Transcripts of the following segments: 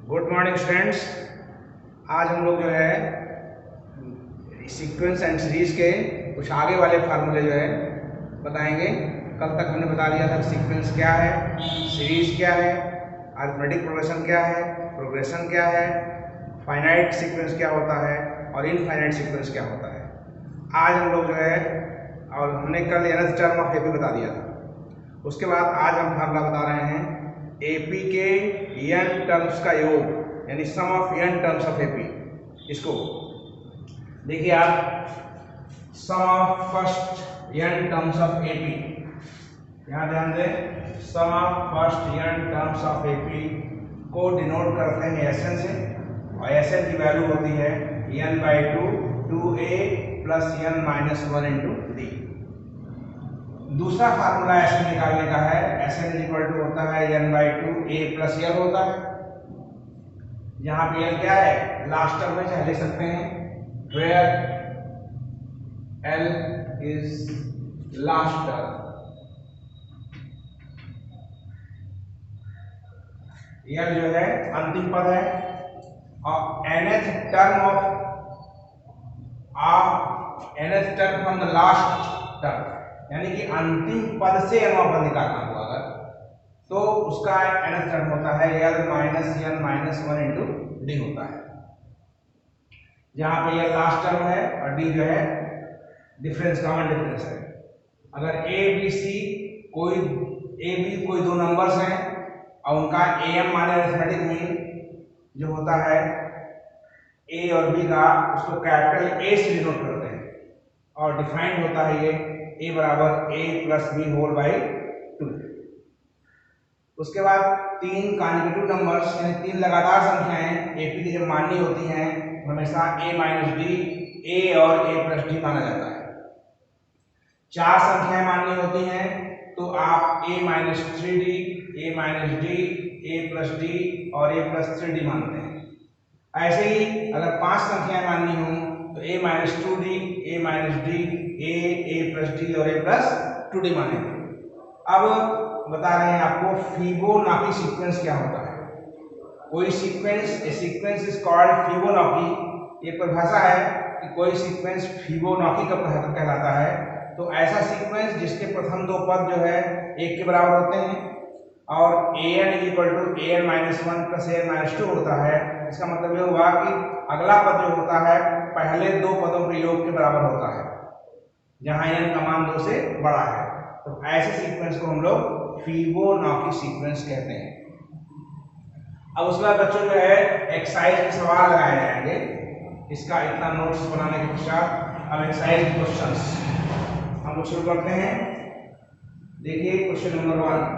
Good morning students. आज हम लोग जो है सीक्वेंस एंड सीरीज के कुछ आगे वाले फार्मूले जो है बताएंगे। कल तक हमने बता दिया था सीक्वेंस क्या है, सीरीज क्या है, अरिथमेटिक प्रोग्रेशन क्या है, प्रोग्रेशन क्या है, फाइनाइट सीक्वेंस क्या होता है और इनफाइनाइट सीक्वेंस क्या होता है। आज हम लोग जो है, और हमने कल nth टर्म ऑफ एपी बता दिया था। उसके बाद आज हम फार्मूला बता रहे हैं एपी के n टर्म्स का योग, यानी sum of n terms of AP. इसको देखिए आप, sum of first n terms of AP, यहाँ ध्यान दें, sum of first n terms of AP को डिनोट करते हैं Sn से, और Sn की वैल्यू होती है n/2 2a plus n minus 1 into D. दूसरा फार्मूला Sn निकालने का है, Sn इक्वल टू होता है n/2 a प्लस l होता है। यहाँ पे l क्या है, लास्ट टर्म में चाहे ले सकते हैं, where l is last term. l जो है अंतिम पद है, और nth term from the last term, यानी कि अंतिम पद से nवां पद निकालना हुआ अगर, तो उसका nth टर्म होता है l minus n minus 1 into d होता है। जहां पे l लास्ट टर्म है और d जो है डिफरेंस, कॉमन डिफरेंस है। अगर a b c कोई दो नंबर्स हैं और उनका am माने अरिथमेटिक मीन जो होता है a और b का, उसको कैपिटल A से डिनोट करते हैं, और डिफाइंड होता है ये a बराबर a plus b whole by 2। उसके बाद तीन कॉन्जिक्यूटिव नंबर्स, यानी तीन लगातार संख्याएं एपी की जब माननी होती हैं, हमेशा a माइनस डी, a और a प्लस डी माना जाता है। चार संख्याएं माननी होती हैं तो आप a minus 3d, a minus D, a plus D और a प्लस 3d मानते हैं। ऐसे ही अगर पांच संख्याएं माननी हो तो a minus 2d, a minus D, a plus D और a प्लस 2d मानेंगे। अब बता रहे हैं आपको फिबोनाची सीक्वेंस क्या होता है। कोई sequence, A sequence is called Fibonacci. ये परिभाषा है कि कोई सीक्वेंस फिबोनाची का कहलाता है। तो ऐसा सीक्वेंस जिसके प्रथम दो पद जो है एक के बराबर होते हैं, और an equal to an minus 1 plus an minus 2 होता है। इसका मतलब ये हुआ कि अगला पद जो होता है पहले दो पदों के योग के बराबर होता है, जहां n का मान 2 से बड़ा है। तो ऐसे सीक्वेंस को हम लोग फिबोनाची सीक्वेंस कहते हैं। अब उसके बाद बच्चों जो है एक्सरसाइज के सवाल लगाए जाएंगे। इसका इतना नोट्स बनाने के पश्चात अब एक्सरसाइज क्वेश्चंस हम लोग शुरू करते हैं। देखिए क्वेश्चन नंबर 1,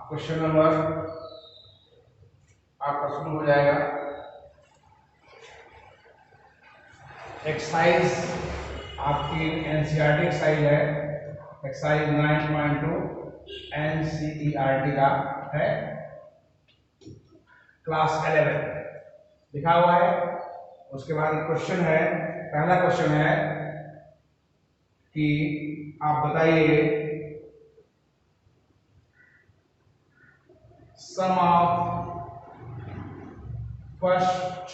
क्वेश्चन नंबर आपका शुरू हो जाएगा। एक्सरसाइज आपकी एनसीईआरटी एक्सरसाइज है, एक्सरसाइज 9.2 एनसीईआरटी का है, क्लास 11 लिखा हुआ है। उसके बाद क्वेश्चन है, पहला क्वेश्चन है कि आप बताइए sum of first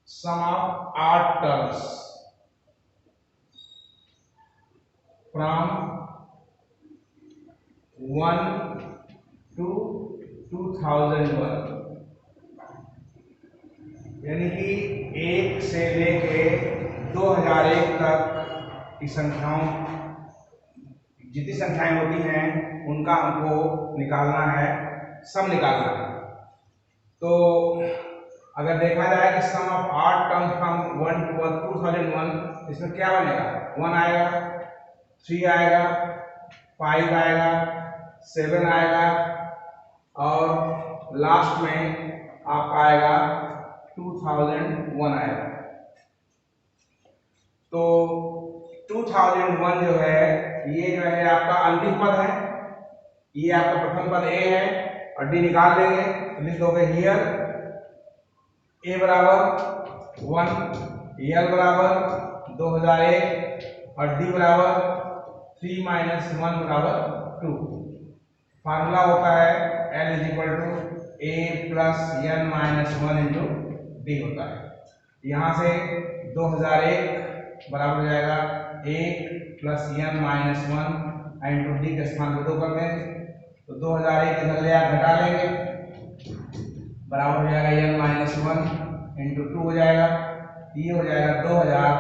sum of 8 terms from 1 to 2001, यानी कि 1 से लेके 2001 तक की संख्याओं, जितनी संख्याएं होती हैं उनका हमको निकालना है, सम निकालना है। तो अगर देखा जाए कि sum of odd terms from 1 to 2001, इसमें क्या बनेगा? 1 आएगा, 3 आएगा, 5 आएगा, 7 आएगा और लास्ट में आपका आएगा 2001 आएगा। तो 2001 जो है ये जो है आपका अंतिम पद है, ये आपका प्रथम पद ए है और डी निकाल देंगे तो लिख दोगे हियर ए बराबर 1, एल बराबर 2001 और डी बराबर 3 - 1 बराबर 2। फार्मूला होता है L is equal to a plus n minus 1 into d होता है। यहाँ से 2001 बराबर हो जाएगा 1 plus n minus 1 into d के स्थान पर 2 कर देंगे तो 2001 इधर ले आकर घटा लेंगे, बराबर हो जाएगा एन माइनस 1 इंटू 2 हो जाएगा, ये हो जाएगा 2000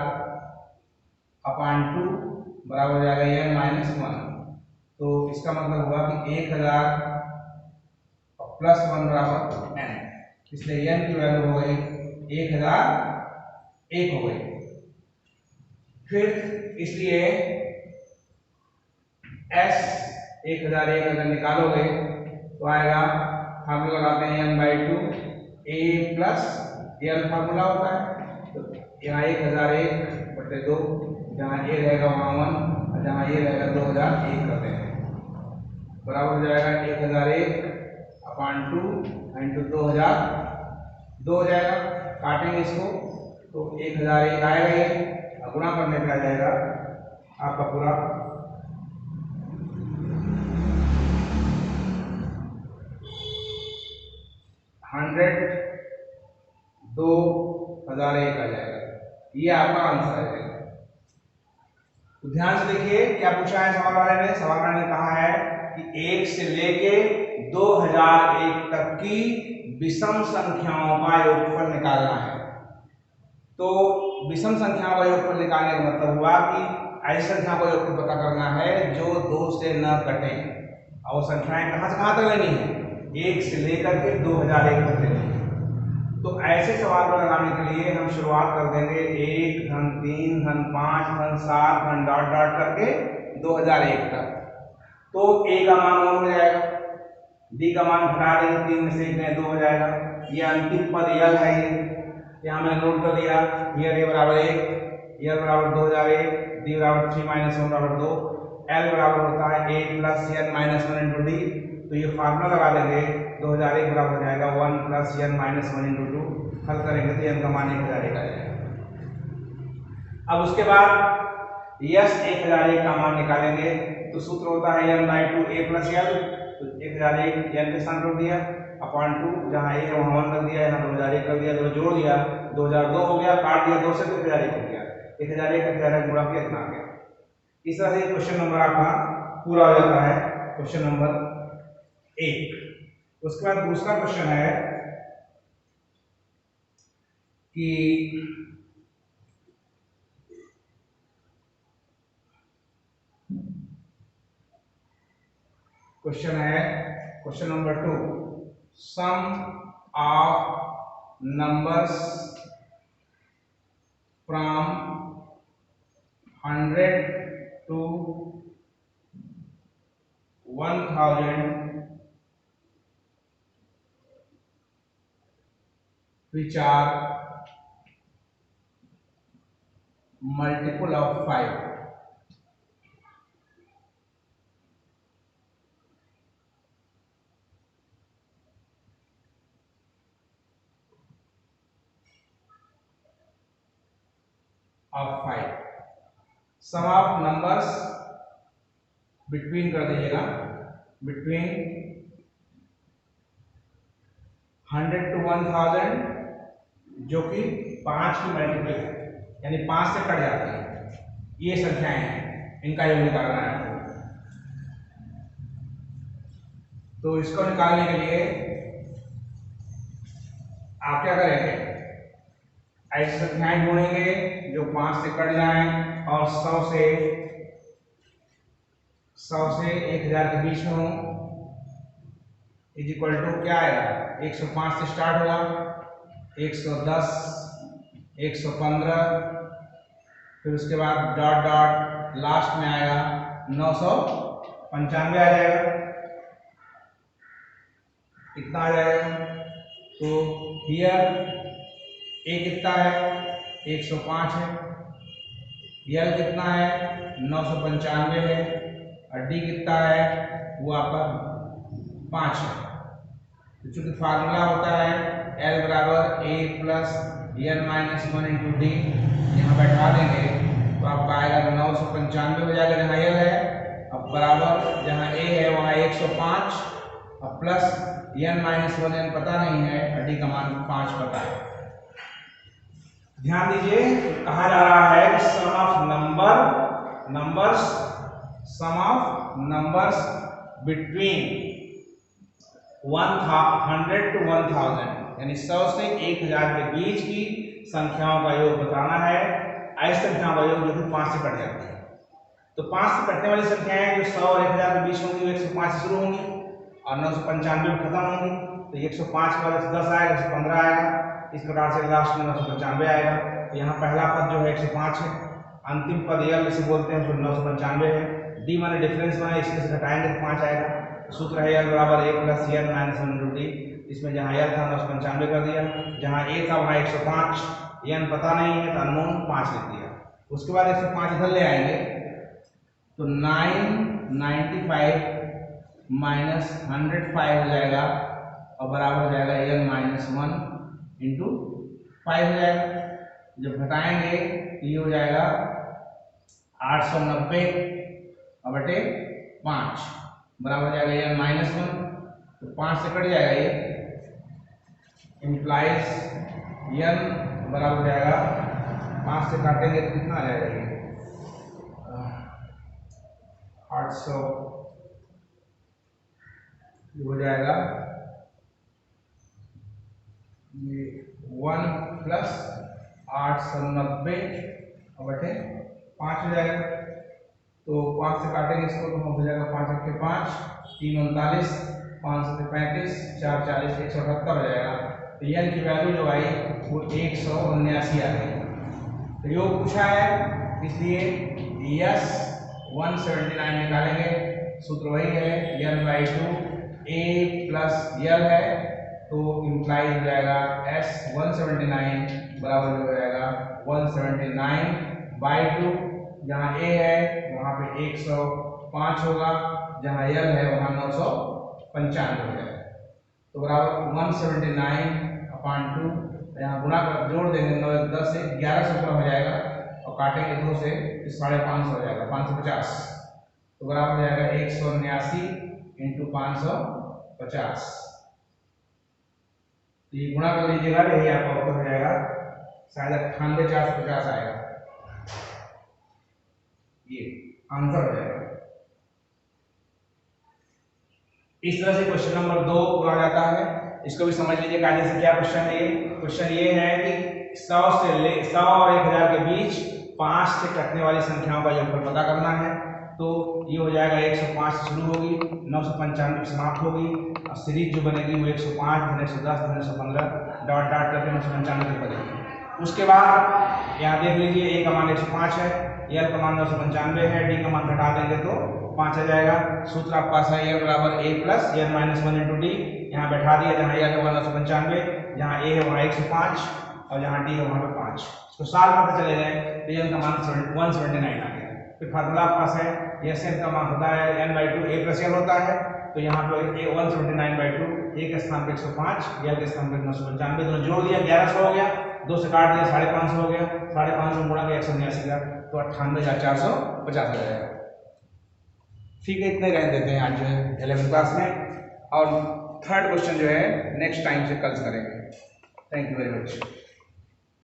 अपान 2 बराबर हो जाएगा एन माइनस 1। तो इसका मतलब हुआ कि 1000 प्लस 1 बराबर n, इसलिए n की वैल्यू हो गई 1001 हो गई। फिर इसलिए s 1001 अगर निकालोगे तो आएगा, फार्मूला लगाते हैं n/2 a plus L formula होता है तो यहाँ 1001/2, जहाँ a रहेगा वहाँ 1 और जहाँ a रहेगा 2001 करते हैं, बराबर हो जाएगा 1001 अपान 2 इंटू 2000, 2 हो जाएगा, काटेंगे इसको तो 1001 आएगा ये, गुणा करने पे आ जाएगा आपका पूरा 2001 आ जाएगा, ये आपका आंसर आ जाएगा। तो ध्यान से देखिए क्या पूछा है सवाल वाले ने। सवाल वाले ने कहा है कि 1 से लेके 2001 तक की विषम संख्याओं का योगफल निकालना है। तो विषम संख्याओं का योगफल निकालने का मतलब हुआ कि ऐसी संख्या का योगफल पता करना है जो 2 से न कटे, और वो संख्याएं कहां से कहां तक लेनी है? 1 से लेकर के 2001 तक लेनी है। तो ऐसे सवाल को लगाने के लिए हम शुरुआत कर देंगे 1 धन 3 धन 5 धन 7 धन डॉट डॉट करके 2001 तक। तो a का मान 1 हो जाएगा, d का मान घटा देंगे, 3 में से 1 2 हो जाएगा, ये अंतिम पद यल है, ये यहाँ मैंने नोट कर दिया, ये a बराबर 1, यल बराबर 2001, d बराबर 3 - 1 बराबर 2, l बराबर होता है a plus n minus 1 into D. तो ये फार्मूला लगा देंगे 2001 बराबर हो जाएगा 1 प्लस n माइनस 1 इंटू 2, हल करेंगे तो n का मान 1001 आ जाएगा। अब उसके बाद यस 1001 का मान निकालेंगे तो सूत्र होता है n/2 a प्लस l, तो 1001 n के स्थान पर दिया अपॉन 2, जहाँ a है वहाँ 1 रख दिया, यहाँ 2001 कर दिया, तो जोड़ दिया 2002 हो गया, काट दिया 2 से तो 1001 हो गया, 1001 का 1001 गुणा किया इतना आ गया। इस तरह से क्वेश्चन नंबर आपका पूरा हो जाता है, क्वेश्चन नंबर 1। उसके बाद दूसरा क्वेश्चन है कि question number 2, sum of numbers from 100 to 1000 which are multiple of 5. Sum of numbers between कर दीजिएगा, बिटवीन 100 to 1000 जो कि 5 की मल्टीपल है, यानी 5 से कट जाती है, ये संख्याएं हैं, इनका योग निकालना है। तो इसको निकालने के लिए आप क्या करेंगे, ऐसी संख्याएं ढूंढेंगे जो 5 से कट जाएं और 100 से 1000 के बीच में हो, इज इक्वल टू क्या आएगा, 105 से स्टार्ट होगा 110, 115, फिर उसके बाद डॉट डॉट लास्ट में आएगा 995 आ जाएगा। कितना आ जाएगा? तो हियर ए कितना है? 105 है। यल कितना है? 995 है। और डी कितना है? वो आपका 5 है। तो चूंकि फार्मूला होता है एल बराबर a plus n minus 1 into d, यहाँ बैठा देंगे तो आपका आएगा 995 हो जाएगा जहाँ एल है, अब बराबर जहाँ ए है वहाँ 105 और प्लस एन माइनस 1 एन पता नहीं है और डी का मान 5 पता है। ध्यान दीजिए, कहा जा रहा है कि sum of numbers between 100 to 1000, यानी 100 से 1000 के बीच की संख्याओं का योग बताना है। ऐसी संख्याओं का योग जो कि 5 से कट जाती है। तो 5 से कटने वाली संख्याएं जो 100 और 1000 के बीच होंगी वो 105 से शुरू होंगी और 995 में खत्म होंगी। तो 105 के बाद 110 आएगा, 115 आएगा, इस प्रकार से लास्ट में 995 आएगा। तो यहाँ पहला पद जो है 105 है, अंतिम पद यल जिसे बोलते हैं जो 995 है। डी माने डिफरेंस में इसमें से घटाएंगे तो 5 आएगा। सूत्र है यल बराबर a plus n minus 1 into d. इसमें जहाँ यल था 995 कर दिया, जहाँ ए था वहाँ 105, एन पता नहीं है तो अननोन 5 लिख दिया। उसके बाद 105 इधर ले आएंगे तो 995 माइनस 105 हो जाएगा और बराबर हो जाएगा एन माइनस 1 इंटू 5 हो जाएगा। जब घटाएंगे तो ये हो जाएगा 890 और बटे 5 बराबर हो जाएगा एन माइनस 1, तो 5 से कट जाएगा ये, इम्प्लाइज एन बराबर हो जाएगा 5 से काटेंगे तो कितना आ जाएगा ये 800 हो जाएगा ये 1 प्लस 890 और बटे 5 हो जाएगा। तो 5 से काटेंगे इसको तो हो जाएगा 5 के 5 3 39, 5 से 35, 4 40, 178 हो जाएगा। तो एन की वैल्यू जो आई वो 179 आ गई। तो योग पूछा है इसलिए यस 179 निकालेंगे। सूत्र वही है n/2 a प्लस यल है तो इम्प्लाई हो जाएगा s 179 बराबर हो जाएगा 179/2। जहाँ a है वहाँ पे 105 होगा, जहाँ यल है वहाँ 995 हो जाएगा। तो बराबर 179/2, यहाँ गुणा कर जोड़ देंगे 9 10 से 1100 हो जाएगा और काटेंगे 2 से 550 हो जाएगा 550। तो बराबर हो जाएगा 179 इंटू 550। ये गुणा कर लीजिएगा, यही आपका उत्तर हो जाएगा शायद 98,450 आएगा। ये आंसर हो जाएगा। इस तरह से क्वेश्चन नंबर 2 पूरा हो जाता है। इसको भी समझ लीजिए कायदे से क्या क्वेश्चन है। ये क्वेश्चन ये है कि 100 और 1000 के बीच 5 से कटने वाली संख्याओं का योगफल पता करना है। तो ये हो जाएगा 105 से शुरू होगी, 995 समाप्त होगी और सीरीज जो बनेगी वो 105 + 110 + 115 डॉट डॉट करके 995 तक बनेगी। उसके बाद यहाँ देख लीजिए ए का मान 105 है, यल का मान 995 है, डी का मान घटा देंगे तो 5 आ जाएगा। सूत्र आपके पास है यल बराबर a plus n minus 1 into d. यहाँ बैठा दिया, जहाँ यल है 995, जहाँ ए है वहाँ 105 और जहाँ डी है वहाँ पे 5। इसको साल करते चले गए तो एन का मान 179 आ गया। फिर फार्मूला आपके पास है एस एन का मान होता है n/2 a प्लस एल होता है। तो यहाँ पे 179/2, ए के स्थान पे 105, यल के स्थान पे 995, दोनों जोड़ दिया 1100 हो गया, 2 से काट दिया 550 हो गया, 550 गुणा के 179 का तो 98,450 आ जाएगा। ठीक है, इतने रहने देते हैं आज जो है 11th क्लास में, और थर्ड क्वेश्चन जो है नेक्स्ट टाइम से कल करेंगे। Thank you very much.